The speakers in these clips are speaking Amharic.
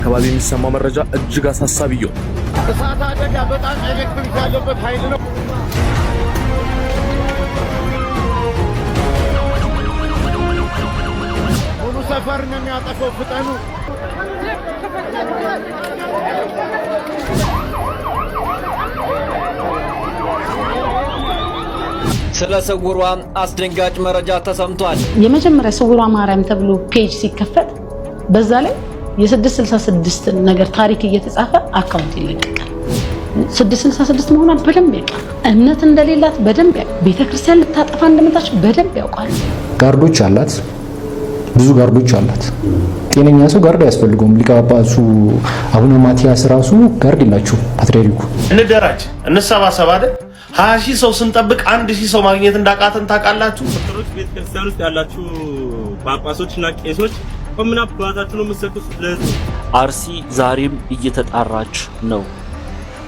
አካባቢ የሚሰማው መረጃ እጅግ አሳሳቢ ነው። እሳት አደጋ በጣም ኤሌክትሪክ ያለበት ኃይል ነው። ሙሉ ሰፈር ነው የሚያጠፋው። ፍጠኑ። ስለ ስውሯ አስደንጋጭ መረጃ ተሰምቷል። የመጀመሪያ ስውሯ ማርያም ተብሎ ፔጅ ሲከፈት በዛ ላይ የ666 ነገር ታሪክ እየተጻፈ አካውንት ይለቀቃል። 666 መሆኗን በደንብ ያውቃል። እምነት እንደሌላት በደንብ ያውቃል። ቤተክርስቲያን ልታጠፋ እንደመጣች በደንብ ያውቃል። ጋርዶች አላት፣ ብዙ ጋርዶች አላት። ጤነኛ ሰው ጋርድ አያስፈልገውም። ሊቀ ጳጳሱ አቡነ ማቲያስ ራሱ ጋርድ የላቸው። ፓትርያርኩ እንደራጅ እንሰባሰብ አይደል? 20,000 ሰው ስንጠብቅ 1,000 ሰው ማግኘት እንዳቃተን ታውቃላችሁ። ኦርቶዶክስ ቤተክርስቲያን ውስጥ ያላችሁ ጳጳሶችና ቄሶች ኮምና ባታችሁ ነው የምትሰጡት ለህዝብ። አርሲ ዛሬም እየተጣራች ነው።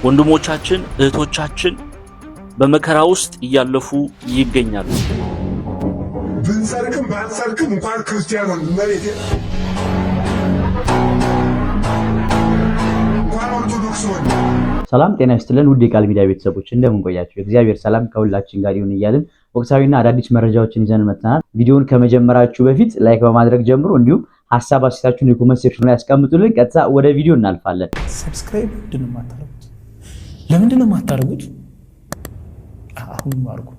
ወንድሞቻችን እህቶቻችን በመከራ ውስጥ እያለፉ ይገኛሉ። ብንሰርክም ባንሰርክም እንኳን ክርስቲያን ነው ማለት እንኳን ኦርቶዶክስ ነው። ሰላም ጤና ይስጥልን ውድ የቃል ሚዲያ ቤተሰቦች እንደምን ቆያችሁ? እግዚአብሔር ሰላም ከሁላችን ጋር ይሁን እያልን ወቅታዊና አዳዲስ መረጃዎችን ይዘን መጥተናል። ቪዲዮውን ከመጀመራችሁ በፊት ላይክ በማድረግ ጀምሩ። እንዲሁም ሐሳብ አስተያየታችሁን የኮሜንት ሴክሽን ላይ ያስቀምጡልን። ቀጥታ ወደ ቪዲዮ እናልፋለን። ሰብስክራይብ ለምንድን ነው የማታደርጉት? አሁን አድርጉ።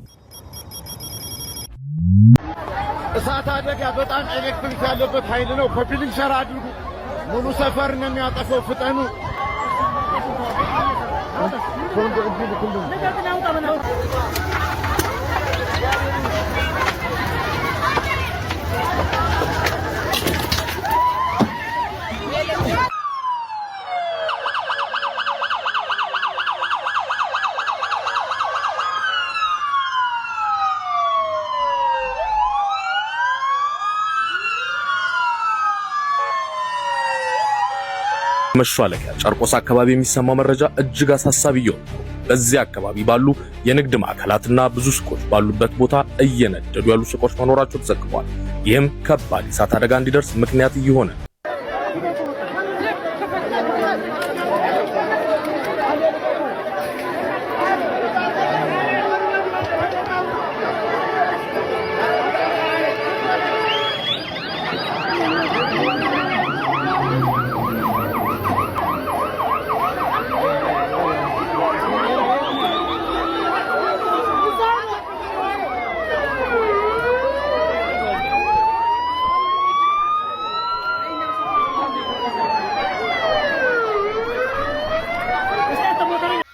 እሳት አደጋ በጣም ኤሌክትሪክ ያለበት ኃይል ነው። ኮፒሊንግ ሸራ አድርጉ። ሙሉ ሰፈር ነው የሚያጠፋው። ፍጠኑ። መሿለኪያ ጨርቆስ አካባቢ የሚሰማው መረጃ እጅግ አሳሳቢ ነው። በዚህ አካባቢ ባሉ የንግድ ማዕከላትና ብዙ ሱቆች ባሉበት ቦታ እየነደዱ ያሉ ሱቆች መኖራቸው ተዘግቧል። ይህም ከባድ እሳት አደጋ እንዲደርስ ምክንያት እየሆነ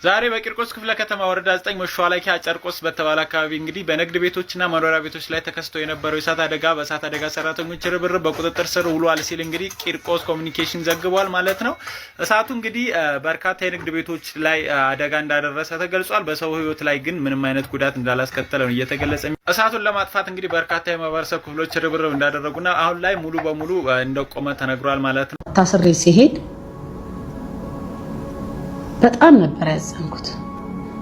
ዛሬ በቂርቆስ ክፍለ ከተማ ወረዳ 9 መሿለኪያ ጨርቆስ በተባለ አካባቢ እንግዲህ በንግድ ቤቶችና መኖሪያ ቤቶች ላይ ተከስቶ የነበረው የእሳት አደጋ በእሳት አደጋ ሰራተኞች ርብርብ በቁጥጥር ስር ውሏል ሲል እንግዲህ ቂርቆስ ኮሙኒኬሽን ዘግቧል ማለት ነው። እሳቱ እንግዲህ በርካታ የንግድ ቤቶች ላይ አደጋ እንዳደረሰ ተገልጿል። በሰው ህይወት ላይ ግን ምንም አይነት ጉዳት እንዳላስከተለ ነው እየተገለጸ። እሳቱን ለማጥፋት እንግዲህ በርካታ የማህበረሰብ ክፍሎች ርብርብ እንዳደረጉና አሁን ላይ ሙሉ በሙሉ እንደቆመ ተነግሯል ማለት ነው። ታስሬ ሲሄድ በጣም ነበር ያዘንኩት።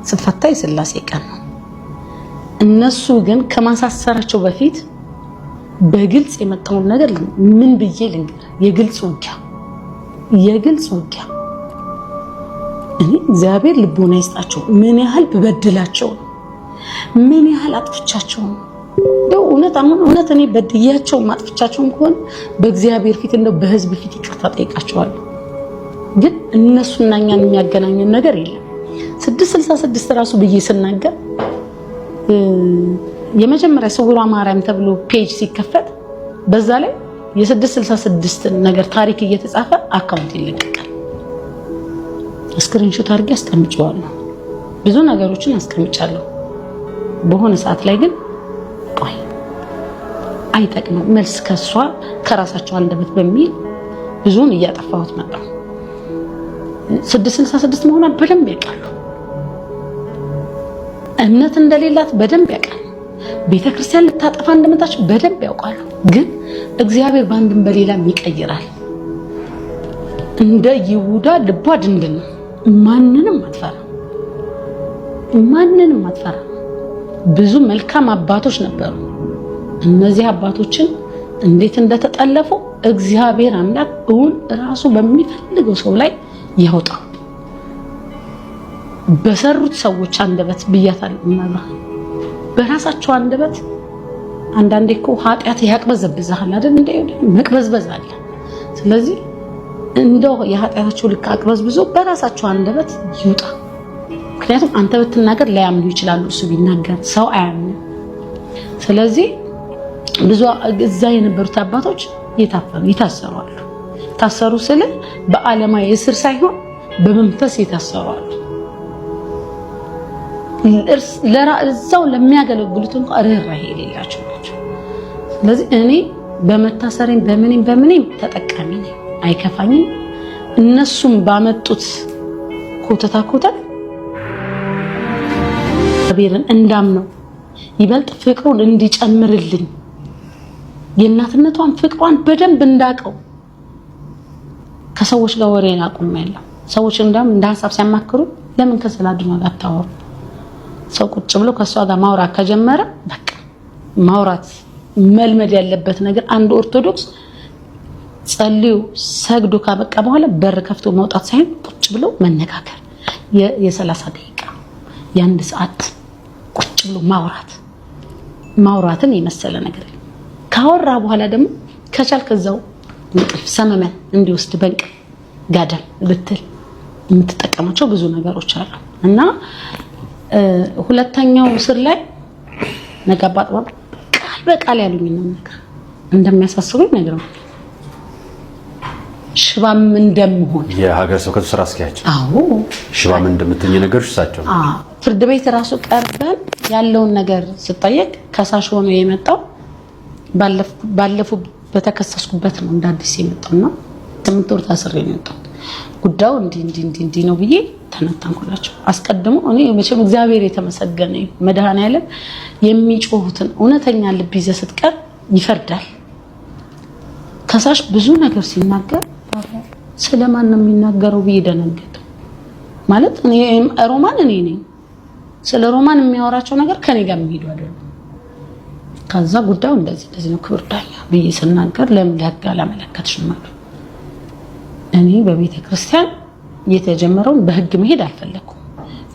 ስፈታ የሥላሴ ቀን ነው። እነሱ ግን ከማሳሰራቸው በፊት በግልጽ የመጣውን ነገር ምን ብዬ ልንገር? የግልጽ ውጊያ እኔ እግዚአብሔር ልቦና ይስጣቸው። ምን ያህል በበድላቸው ምን ያህል አጥፍቻቸው ነው። እውነት እኔ በድያቸው ማጥፍቻቸው እንኳን በእግዚአብሔር ፊት እንደው በህዝብ ፊት ይቅርታ ጠይቃቸዋለሁ። ግን እነሱና እኛን የሚያገናኘን ነገር የለም። 666 ራሱ ብዬ ስናገር የመጀመሪያ ስውሯ ማርያም ተብሎ ፔጅ ሲከፈት በዛ ላይ የ666 ነገር ታሪክ እየተጻፈ አካውንት ይለቀቃል። ስክሪንሾት አድርጌ አስቀምጨዋለሁ። ብዙ ነገሮችን አስቀምጫለሁ። በሆነ ሰዓት ላይ ግን ቆይ አይጠቅምም መልስ ከሷ ከራሳቸው አንደበት በሚል ብዙን እያጠፋሁት መጣሁ። 666 መሆኗን በደንብ ያውቃሉ። እምነት እንደሌላት በደንብ ያውቃሉ። ቤተክርስቲያን ልታጠፋ እንደመጣች በደንብ ያውቃሉ። ግን እግዚአብሔር ባንድም በሌላም ይቀይራል። እንደ ይሁዳ ልቧ ድንድን ነው። ማንንም አትፈራ። ብዙ መልካም አባቶች ነበሩ። እነዚህ አባቶችን እንዴት እንደተጠለፉ እግዚአብሔር አምላክ እውን ራሱ በሚፈልገው ሰው ላይ ያውጣው። በሰሩት ሰዎች አንደበት ብያታለሁ ማለት በራሳቸው አንደበት አንዳንዴ እኮ ኃጢአት ያቅበዘብዛል አይደል? እንደ መቅበዝበዝ አለ። ስለዚህ እንደው የኃጢአታቸው ልክ አቅበዝብዞ በራሳቸው አንደበት ይውጣ። ምክንያቱም አንተ ብትናገር ላያምኑ ይችላሉ። እሱ ቢናገር ሰው አያምኑ። ስለዚህ ብዙ እዛ የነበሩት አባቶች ይታሰራሉ። ታሰሩ ስለ በዓለማዊ እስር ሳይሆን በመንፈስ ይታሰራሉ። እዛው ለሚያገለግሉት እንኳን ርህራሄ የሌላቸው ናቸው። ስለዚህ እኔ በመታሰሬም በምንም ተጠቃሚ ነኝ፣ አይከፋኝም። እነሱም ባመጡት ኮተታ እግዚአብሔርን እንዳምነው ይበልጥ ፍቅሩን እንዲጨምርልኝ የእናትነቷን ፍቅሯን በደንብ እንዳቀው ከሰዎች ጋር ወሬን አቁሜያለሁ። ሰዎች እንደም እንደ ሐሳብ ሲያማክሩ ለምን ከሰላድማ ጋር ታወሩ? ሰው ቁጭ ብሎ ከሷ ጋር ማውራት ከጀመረ በቃ ማውራት መልመድ ያለበት ነገር አንድ ኦርቶዶክስ ጸልዩ ሰግዶ ካበቃ በኋላ በር ከፍቶ መውጣት ሳይሆን ቁጭ ብሎ መነጋገር የ30 ደቂቃ የአንድ ሰዓት ቁጭ ብሎ ማውራትን የመሰለ ነገር ካወራ በኋላ ደግሞ ከቻል ከዛው እንቅልፍ ሰመመን እንዲወስድ በእንቅልፍ ጋደም ብትል የምትጠቀማቸው ብዙ ነገሮች አሉ እና ሁለተኛው ስር ላይ ነጋባጥባ ቃል በቃል ያሉኝ ነገር እንደሚያሳስቡኝ ነገር ነው። ሽባም እንደምሆን የሀገረ ስብከቱ ስራ አስኪያጅ ሽባም እንደምትኝ ነገር እሳቸው ፍርድ ቤት ራሱ ቀርበን ያለውን ነገር ስጠየቅ ከሳሽ ሆኖ የመጣው ባለፉ በተከሰስኩበት ነው እንዳዲስ የመጣውና 8 ወር ታስሬ ነው የመጣው። ጉዳዩ እንዲህ ነው ብዬ ተነታንኩላቸው። አስቀድሞ እኔ መቼም እግዚአብሔር የተመሰገነ መድኃኔዓለም የሚጮሁትን እውነተኛ ልብ ይዘህ ስትቀር ይፈርዳል። ከሳሽ ብዙ ነገር ሲናገር ስለማን ነው የሚናገረው ብዬ ደነገጥኩ። ማለት ሮማን እኔ ነኝ። ስለ ሮማን የሚያወራቸው ነገር ከኔ ጋር የሚሄዱ አይደለም። ከዛ ጉዳዩ እንደዚህ ነው ክብር ዳኛ ብዬ ስናገር ለምን ለህግ አላመለከትሽም ማለት እኔ በቤተ ክርስቲያን የተጀመረውን በህግ መሄድ አልፈለኩም።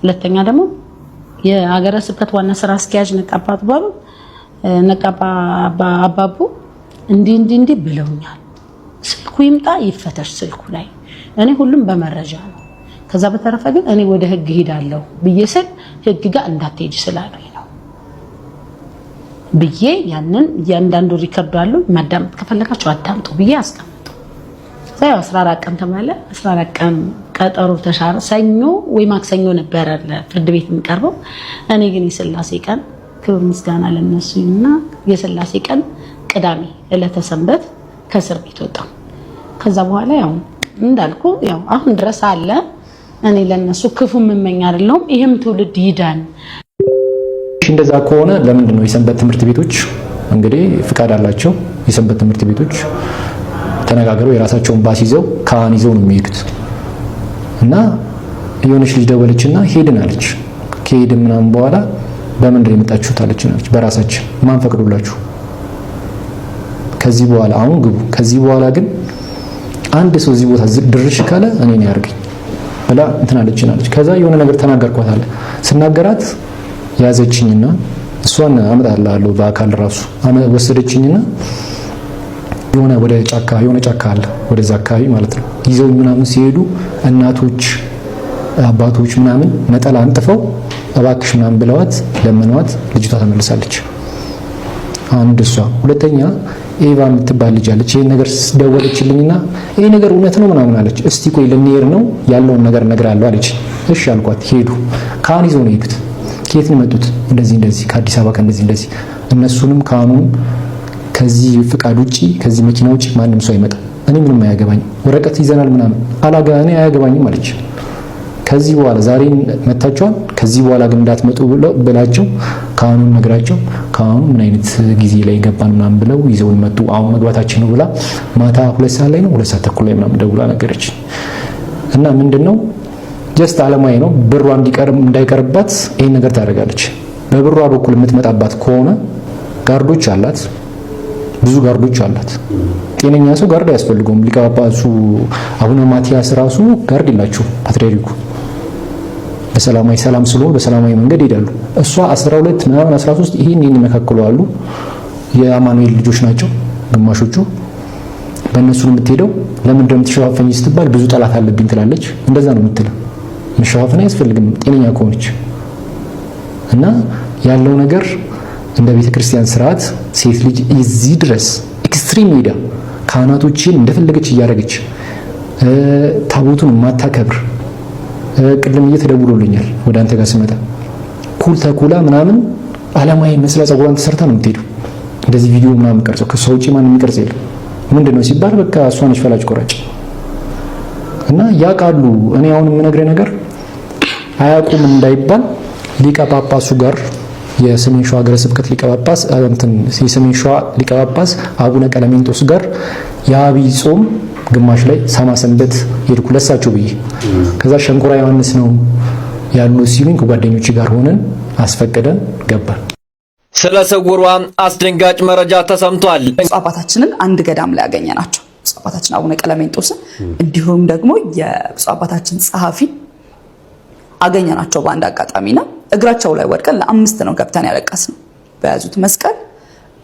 ሁለተኛ ደግሞ የሀገረ ስብከት ዋና ስራ አስኪያጅ ነቃባ አባቡ እንዲህ ብለውኛል። ስልኩ ይምጣ ይፈተሽ ስልኩ ላይ እኔ ሁሉም በመረጃ ነው። ከዛ በተረፈ ግን እኔ ወደ ህግ ሄዳለሁ ብዬ ስል ህግ ጋር እንዳትሄጂ ስላሉኝ ነው ብዬ ያንን ያንዳንዱ ሪከርድ አለው ማዳመጥ ከፈለጋችሁ አዳምጡ ብዬ አስቀምጡ። ዛሬ 14 ቀን ተባለ። 14 ቀን ቀጠሮ ተሻረ። ሰኞ ወይ ማክሰኞ ነበር ለፍርድ ቤት የሚቀርበው። እኔ ግን የሥላሴ ቀን ክብር ምስጋና ለነሱና የሥላሴ ቀን ቅዳሜ ዕለተ ሰንበት ከእስር ቤት ወጣሁ። ከዛ በኋላ ያው እንዳልኩ ያው አሁን ድረስ አለ። እኔ ለነሱ ክፉ መመኛ አይደለም። ይሄም ትውልድ ይዳን። እንደዛ ከሆነ ለምንድን ነው የሰንበት ትምህርት ቤቶች እንግዲህ ፍቃድ አላቸው። የሰንበት ትምህርት ቤቶች ተነጋግረው የራሳቸውን ባስ ይዘው ካህን ይዘው ነው የሚሄዱት። እና የሆነች ልጅ ደወለችና ሄድን አለች። ከሄድን ምናምን በኋላ በምንድን ነው የመጣችሁት አለች። በራሳችን ማን ፈቅዶላችሁ? ከዚህ በኋላ አሁን ግቡ። ከዚህ በኋላ ግን አንድ ሰው እዚህ ቦታ ድርሽ ካለ እኔ ነው ያርገኝ ብላ እንትን አለች። ከዛ የሆነ ነገር ተናገርኳት አለ። ስናገራት ያዘችኝና እሷን አመጣላለሁ በአካል ራሱ ወሰደችኝና የሆነ ወደ ጫካ አለ ወደዛ አካባቢ ማለት ነው። ይዘው ምናምን ሲሄዱ እናቶች አባቶች ምናምን ነጠላ አንጥፈው እባክሽ ምናምን ብለዋት ለምነዋት ልጅቷ ተመልሳለች። አንድ እሷ ሁለተኛ ኤቫ የምትባል ልጅ አለች። ይሄን ነገር ደወለችልኝና ይሄ ነገር እውነት ነው ምናምን አለች። እስቲ ቆይ ልንሄድ ነው ያለውን ነገር እነግራለሁ አለች። እሺ አልኳት። ሄዱ። ካህን ይዘው ነው የሄዱት። ከየት ነው የመጡት? እንደዚህ ከአዲስ አበባ ከእንደዚህ እነሱንም ካህኑንም ከዚህ ፍቃድ ውጪ ከዚህ መኪና ውጪ ማንም ሰው አይመጣም። እኔ ምንም አያገባኝም። ወረቀት ይዘናል ምናምን እኔ አያገባኝም አለች። ከዚህ በኋላ ዛሬ መታቸዋል። ከዚህ በኋላ ግን እንዳትመጡ ብላቸው ካህኑን ነግራቸው ካህኑ ምን አይነት ጊዜ ላይ ገባን ምናምን ብለው ይዘውን መጡ። አሁን መግባታችን ነው ብላ ማታ 2 ሰዓት ላይ ነው 2 ሰዓት ተኩል ላይ ምናምን ደውላ ነገረች። እና ምንድነው ጀስት አለማይ ነው ብሯ እንዳይቀርባት ይሄን ነገር ታደርጋለች። በብሯ በኩል የምትመጣባት ከሆነ ጋርዶች አላት፣ ብዙ ጋርዶች አላት። ጤነኛ ሰው ጋርድ አያስፈልገውም። ሊቀ ጳጳሱ አቡነ ማቲያስ ራሱ ጋርድ የላቸው ፓትርያርኩ በሰላማዊ ሰላም ስለሆነ በሰላማዊ መንገድ ይሄዳሉ። እሷ 12 ምናምን 13 ይሄን የሚመካከሉ አሉ። የአማኑኤል ልጆች ናቸው ግማሾቹ። በእነሱ ነው የምትሄደው። ለምን እንደምትሸፋፈኝ ስትባል ብዙ ጠላት አለብኝ ትላለች። እንደዛ ነው የምትለው። መሸፋፈን አያስፈልግም ጤነኛ ከሆነች። እና ያለው ነገር እንደ ቤተክርስቲያን ስርዓት ሴት ልጅ እዚህ ድረስ ኤክስትሪም ሄዳ ካህናቶችን እንደፈለገች እያደረገች ታቦቱን ማታከብር ቅድም እየተደውሎልኛል ወደ አንተ ጋር ስመጣ ኩል ተኩላ ምናምን አለማዊ መስላ ጸጉሯን ተሰርታ ነው የምትሄደው። እንደዚህ ቪዲዮ ምናምን ቀርጸው ከሷ ውጪ ማንም የሚቀርጽ የለም። ምንድነው ሲባል በቃ እሷ ነች ፈላጭ ቆራጭ። እና ያውቃሉ። እኔ አሁን የምነግርህ ነገር አያውቁም እንዳይባል ሊቀ ጳጳሱ ጋር የሰሜን ሸዋ ሀገረ ስብከት ሊቀ ጳጳስ የሰሜን ሸዋ ሊቀ ጳጳስ አቡነ ቀለሜንጦስ ጋር የአብይ ጾም ግማሽ ላይ ሳማ ሰንበት ሄድኩ ለሳቸው ብዬ። ከዛ ሸንኮራ ዮሐንስ ነው ያሉ ሲሉኝ ከጓደኞች ጋር ሆነን አስፈቀደን ገባን። ስለ ስውሯ አስደንጋጭ መረጃ ተሰምቷል። አባታችንን አንድ ገዳም ላይ ያገኘናቸው አባታችን አቡነ ቀለሜንጦስን እንዲሁም ደግሞ የብፁዕ አባታችን ጸሐፊ አገኘናቸው በአንድ አጋጣሚና እግራቸው ላይ ወድቀን ለ5 ነው ገብተን ያለቀስነው። በያዙት መስቀል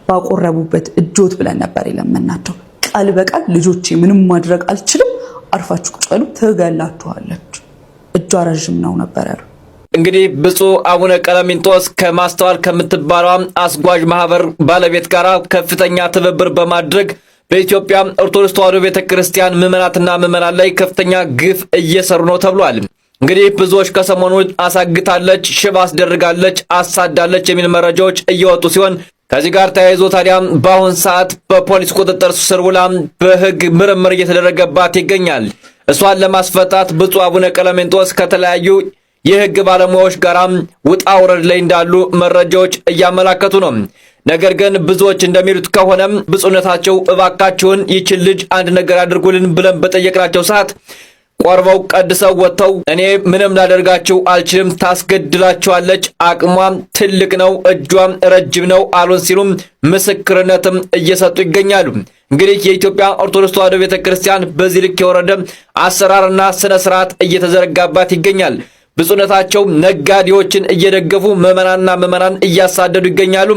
ባቆረቡበት እጆት ብለን ነበር የለመናቸው። ቃል በቃል ልጆቼ ምንም ማድረግ አልችልም፣ አርፋችሁ ቁጭ በሉ ትገላችኋለች፣ እጇ ረጅም ነው ነበር ያሉ። እንግዲህ ብፁዕ አቡነ ቀለሜንጦስ ከማስተዋል ከምትባለው አስጓዥ ማህበር ባለቤት ጋር ከፍተኛ ትብብር በማድረግ በኢትዮጵያ ኦርቶዶክስ ተዋሕዶ ቤተክርስቲያን ምዕመናትና ምዕመናን ላይ ከፍተኛ ግፍ እየሰሩ ነው ተብሏል። እንግዲህ ብዙዎች ከሰሞኑ አሳግታለች፣ ሽባ አስደርጋለች፣ አሳዳለች የሚል መረጃዎች እየወጡ ሲሆን ከዚህ ጋር ተያይዞ ታዲያ በአሁን ሰዓት በፖሊስ ቁጥጥር ስር ውላ በሕግ ምርምር እየተደረገባት ይገኛል። እሷን ለማስፈታት ብፁዕ አቡነ ቀለሜንጦስ ከተለያዩ የሕግ ባለሙያዎች ጋራም ውጣ ውረድ ላይ እንዳሉ መረጃዎች እያመላከቱ ነው። ነገር ግን ብዙዎች እንደሚሉት ከሆነም ብፁዕነታቸው እባካችሁን ይችን ልጅ አንድ ነገር አድርጉልን ብለን በጠየቅናቸው ሰዓት ቆርበው ቀድሰው ወጥተው እኔ ምንም ላደርጋችሁ አልችልም፣ ታስገድላችኋለች፣ አቅሟም ትልቅ ነው፣ እጇም ረጅም ነው አሉን ሲሉም ምስክርነትም እየሰጡ ይገኛሉ። እንግዲህ የኢትዮጵያ ኦርቶዶክስ ተዋሕዶ ቤተክርስቲያን በዚህ ልክ የወረደ አሰራርና ስነ ስርዓት እየተዘረጋባት ይገኛል። ብፁዕነታቸው ነጋዴዎችን እየደገፉ ምዕመናን እያሳደዱ ይገኛሉ።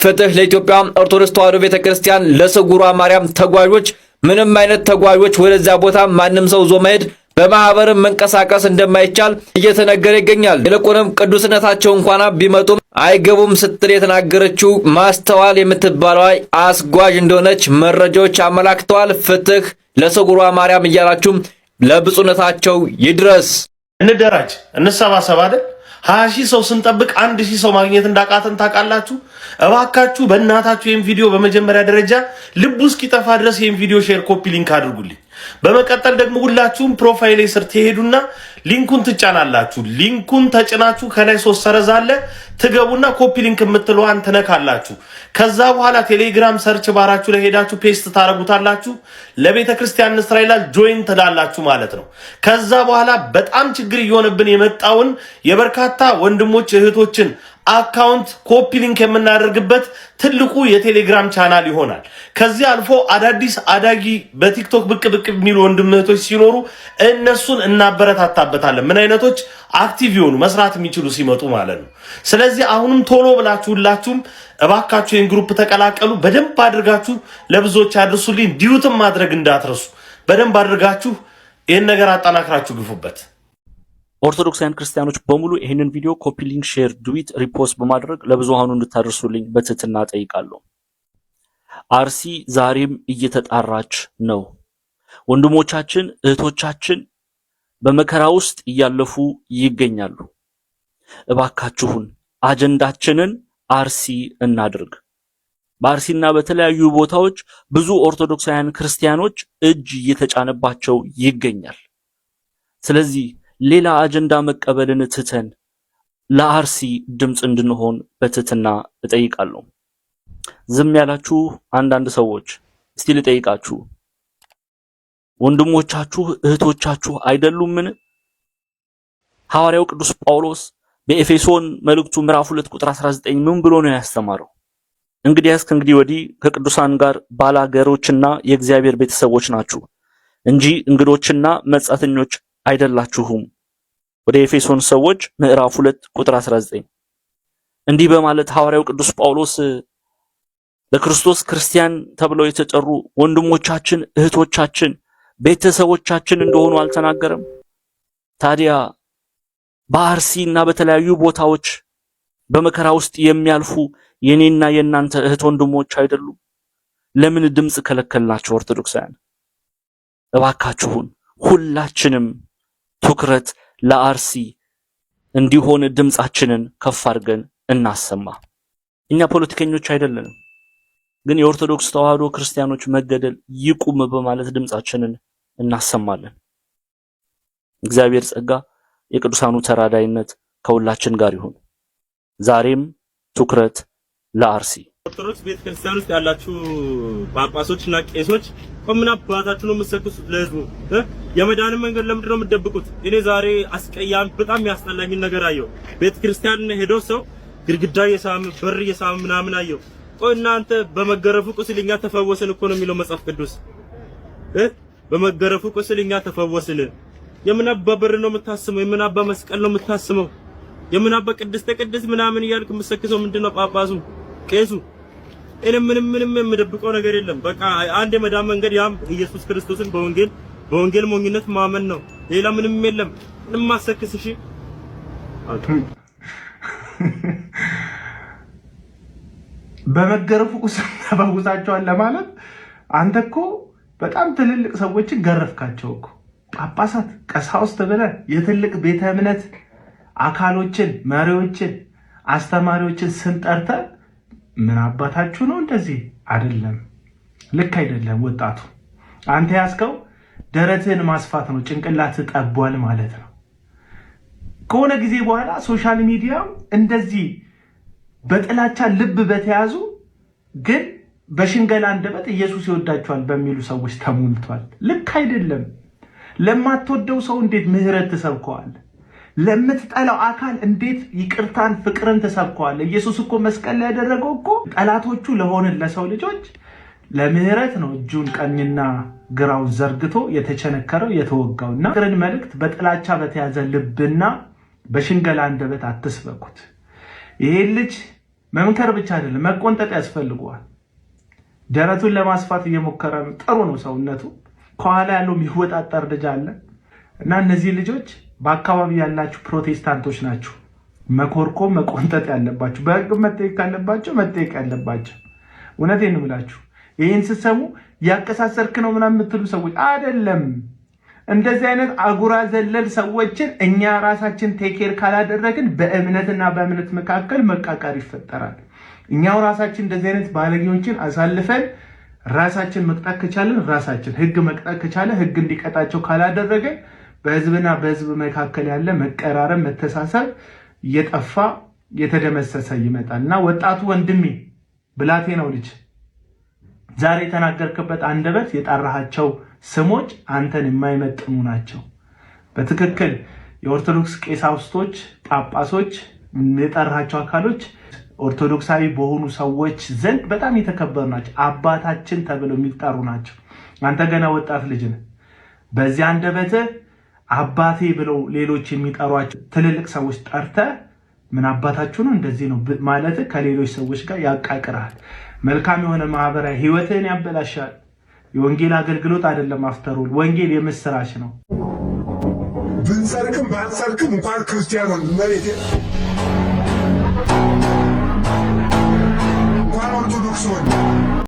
ፍትህ ለኢትዮጵያ ኦርቶዶክስ ተዋሕዶ ቤተክርስቲያን፣ ለስውሯ ማርያም ተጓዦች፣ ምንም አይነት ተጓዦች ወደዛ ቦታ ማንም ሰው ዞ መሄድ በማህበር መንቀሳቀስ እንደማይቻል እየተነገረ ይገኛል። ይልቁንም ቅዱስነታቸው እንኳን ቢመጡም አይገቡም ስትል የተናገረችው ማስተዋል የምትባለው አስጓዥ እንደሆነች መረጃዎች አመላክተዋል። ፍትህ ለስውሯ ማርያም እያላችሁ ለብፁዕነታቸው ይድረስ። እንደራጅ እንሰባሰብ አይደል? 20 ሺህ ሰው ስንጠብቅ 1 ሺህ ሰው ማግኘት እንዳቃተን ታውቃላችሁ። እባካችሁ በእናታችሁ ይህን ቪዲዮ በመጀመሪያ ደረጃ ልቡ እስኪጠፋ ድረስ ይህን ቪዲዮ ሼር፣ ኮፒ ሊንክ አድርጉልኝ። በመቀጠል ደግሞ ሁላችሁም ፕሮፋይሌ ስር ትሄዱና ሊንኩን ትጫናላችሁ። ሊንኩን ተጭናችሁ ከላይ 3 ሰረዝ አለ ትገቡና ኮፒ ሊንክ የምትለዋን ትነካላችሁ። ከዛ በኋላ ቴሌግራም ሰርች ባራችሁ ላይ ሄዳችሁ ፔስት ታረጉታላችሁ። ለቤተ ክርስቲያን እስራኤል ጆይን ትላላችሁ ማለት ነው። ከዛ በኋላ በጣም ችግር እየሆነብን የመጣውን የበርካታ ወንድሞች እህቶችን አካውንት ኮፒ ሊንክ የምናደርግበት ትልቁ የቴሌግራም ቻናል ይሆናል። ከዚህ አልፎ አዳዲስ አዳጊ በቲክቶክ ብቅ የሚሉ ወንድም እህቶች ሲኖሩ እነሱን እናበረታታበታለን። ምን አይነቶች አክቲቭ የሆኑ መስራት የሚችሉ ሲመጡ ማለት ነው። ስለዚህ አሁንም ቶሎ ብላችሁ ሁላችሁም እባካችሁ ይህን ግሩፕ ተቀላቀሉ። በደንብ አድርጋችሁ ለብዙዎች አድርሱልኝ። ዲዩትም ማድረግ እንዳትረሱ። በደንብ አድርጋችሁ ይህን ነገር አጠናክራችሁ ግፉበት። ኦርቶዶክሳውያን ክርስቲያኖች በሙሉ ይህንን ቪዲዮ ኮፒ ሊንክ፣ ሼር፣ ዱዊት፣ ሪፖስት በማድረግ ለብዙሃኑ እንድታደርሱልኝ በትህትና ጠይቃለሁ። አርሲ ዛሬም እየተጣራች ነው። ወንድሞቻችን እህቶቻችን በመከራ ውስጥ እያለፉ ይገኛሉ። እባካችሁን አጀንዳችንን አርሲ እናድርግ። በአርሲና በተለያዩ ቦታዎች ብዙ ኦርቶዶክሳውያን ክርስቲያኖች እጅ እየተጫነባቸው ይገኛል። ስለዚህ ሌላ አጀንዳ መቀበልን ትተን ለአርሲ ድምጽ እንድንሆን በትህትና እጠይቃለሁ። ዝም ያላችሁ አንዳንድ ሰዎች እስቲ ልጠይቃችሁ፣ ወንድሞቻችሁ እህቶቻችሁ አይደሉምን? ሐዋርያው ቅዱስ ጳውሎስ በኤፌሶን መልእክቱ ምዕራፍ 2 ቁጥር 19 ምን ብሎ ነው ያስተማረው? እንግዲያስ ከእንግዲህ ወዲህ ከቅዱሳን ጋር ባላገሮችና የእግዚአብሔር ቤተሰቦች ናችሁ እንጂ እንግዶችና መጻተኞች አይደላችሁም። ወደ ኤፌሶን ሰዎች ምዕራፍ 2 ቁጥር 19። እንዲህ በማለት ሐዋርያው ቅዱስ ጳውሎስ ለክርስቶስ ክርስቲያን ተብለው የተጠሩ ወንድሞቻችን፣ እህቶቻችን፣ ቤተሰቦቻችን እንደሆኑ አልተናገረም? ታዲያ በአርሲና በተለያዩ ቦታዎች በመከራ ውስጥ የሚያልፉ የኔና የናንተ እህት ወንድሞች አይደሉም? ለምን ድምጽ ከለከልናቸው? ኦርቶዶክሳውያን እባካችሁን ሁላችንም ትኩረት ለአርሲ እንዲሆን ድምጻችንን ከፍ አድርገን እናሰማ። እኛ ፖለቲከኞች አይደለንም፣ ግን የኦርቶዶክስ ተዋህዶ ክርስቲያኖች መገደል ይቁም በማለት ድምጻችንን እናሰማለን። እግዚአብሔር ጸጋ የቅዱሳኑ ተራዳይነት ከሁላችን ጋር ይሁን። ዛሬም ትኩረት ለአርሲ። ኦርቶዶክስ ቤተክርስቲያን ውስጥ ያላችሁ ጳጳሶችና ቄሶች ቆምና አባታችሁ ነው የምትሰክሱት ለህዝቡ። የመዳንን መንገድ ለምንድን ነው የምትደብቁት? እኔ ዛሬ አስቀያሚ በጣም ያስጠላኝን ነገር አየሁ። ቤተክርስቲያን ሄዶ ሰው ግድግዳ የሳም በር የሳም ምናምን አየሁ። ቆይ እናንተ በመገረፉ ቁስል እኛ ተፈወስን እኮ ነው የሚለው መጽሐፍ ቅዱስ። በመገረፉ ቁስል እኛ ተፈወስን። የምን አባ በር ነው የምታስመው? የምን አባ መስቀል ነው የምታስመው? የምን አባ ቅድስተ ቅድስ ምናምን እያልክ የምትሰክሰው ምንድነው? ጳጳሱ ቄሱ እኔ ምንም የምደብቀው ነገር የለም። በቃ አንድ የመዳን መንገድ ያም ኢየሱስ ክርስቶስን በወንጌል ሞኝነት ማመን ነው። ሌላ ምንም የለም። ምንም ማሰክስ። እሺ በመገረፉ ቁስል ተፈውሳቸዋል ለማለት አንተ እኮ በጣም ትልልቅ ሰዎችን ገረፍካቸው እኮ። ጳጳሳት፣ ቀሳውስት ብለህ የትልቅ ቤተ እምነት አካሎችን፣ መሪዎችን፣ አስተማሪዎችን ስንጠርተ ምን አባታችሁ ነው? እንደዚህ አይደለም፣ ልክ አይደለም። ወጣቱ አንተ ያስከው ደረትህን ማስፋት ነው፣ ጭንቅላት ጠቧል ማለት ነው። ከሆነ ጊዜ በኋላ ሶሻል ሚዲያ እንደዚህ በጥላቻ ልብ በተያዙ ግን በሽንገላ አንደበት ኢየሱስ ይወዳቸዋል በሚሉ ሰዎች ተሞልቷል። ልክ አይደለም። ለማትወደው ሰው እንዴት ምህረት ትሰብከዋል? ለምትጠላው አካል እንዴት ይቅርታን፣ ፍቅርን ትሰብከዋል? ኢየሱስ እኮ መስቀል ላይ ያደረገው እኮ ጠላቶቹ ለሆንን ለሰው ልጆች ለምህረት ነው። እጁን ቀኝና ግራውን ዘርግቶ የተቸነከረው የተወጋውና ፍቅርን መልእክት በጥላቻ በተያዘ ልብና በሽንገላ አንደበት አትስበኩት። ይሄ ልጅ መምከር ብቻ አይደለም መቆንጠጥ ያስፈልገዋል። ደረቱን ለማስፋት እየሞከረ ነው። ጥሩ ነው ሰውነቱ። ከኋላ ያለው የሚወጣጠር ልጅ አለ እና እነዚህ ልጆች በአካባቢ ያላችሁ ፕሮቴስታንቶች ናችሁ መኮርኮም መቆንጠጥ ያለባችሁ፣ በሕግ መጠየቅ ካለባቸው መጠየቅ ያለባቸው። እውነቴን ነው የምላችሁ። ይህን ስትሰሙ ያቀሳሰርክ ነው ምናምን የምትሉ ሰዎች አይደለም። እንደዚህ አይነት አጉራ ዘለል ሰዎችን እኛ ራሳችን ቴኬር ካላደረግን በእምነትና በእምነት መካከል መቃቃር ይፈጠራል። እኛው ራሳችን እንደዚህ አይነት ባለጌዎችን አሳልፈን ራሳችን መቅጣት ከቻለን ራሳችን ህግ መቅጣት ከቻለ ህግ እንዲቀጣቸው ካላደረገን በህዝብና በህዝብ መካከል ያለ መቀራረብ፣ መተሳሰብ እየጠፋ የተደመሰሰ ይመጣል እና ወጣቱ ወንድሜ ብላቴናው ልጅ ዛሬ የተናገርክበት አንደበት የጠራሃቸው ስሞች አንተን የማይመጥኑ ናቸው። በትክክል የኦርቶዶክስ ቀሳውስቶች፣ ጳጳሶች የጠራሃቸው አካሎች ኦርቶዶክሳዊ በሆኑ ሰዎች ዘንድ በጣም የተከበሩ ናቸው። አባታችን ተብለው የሚጠሩ ናቸው። አንተ ገና ወጣት ልጅ ነህ። በዚህ አንደበትህ አባቴ ብለው ሌሎች የሚጠሯቸው ትልልቅ ሰዎች ጠርተህ ምን አባታችሁ ነው እንደዚህ ነው ማለት ከሌሎች ሰዎች ጋር ያቃቅራል። መልካም የሆነ ማህበራዊ ህይወትህን ያበላሻል። የወንጌል አገልግሎት አይደለም። አፍተሩል ወንጌል የምስራች ነው። ብንሰርቅም ባንሰርቅም እንኳን ክርስቲያን መሬት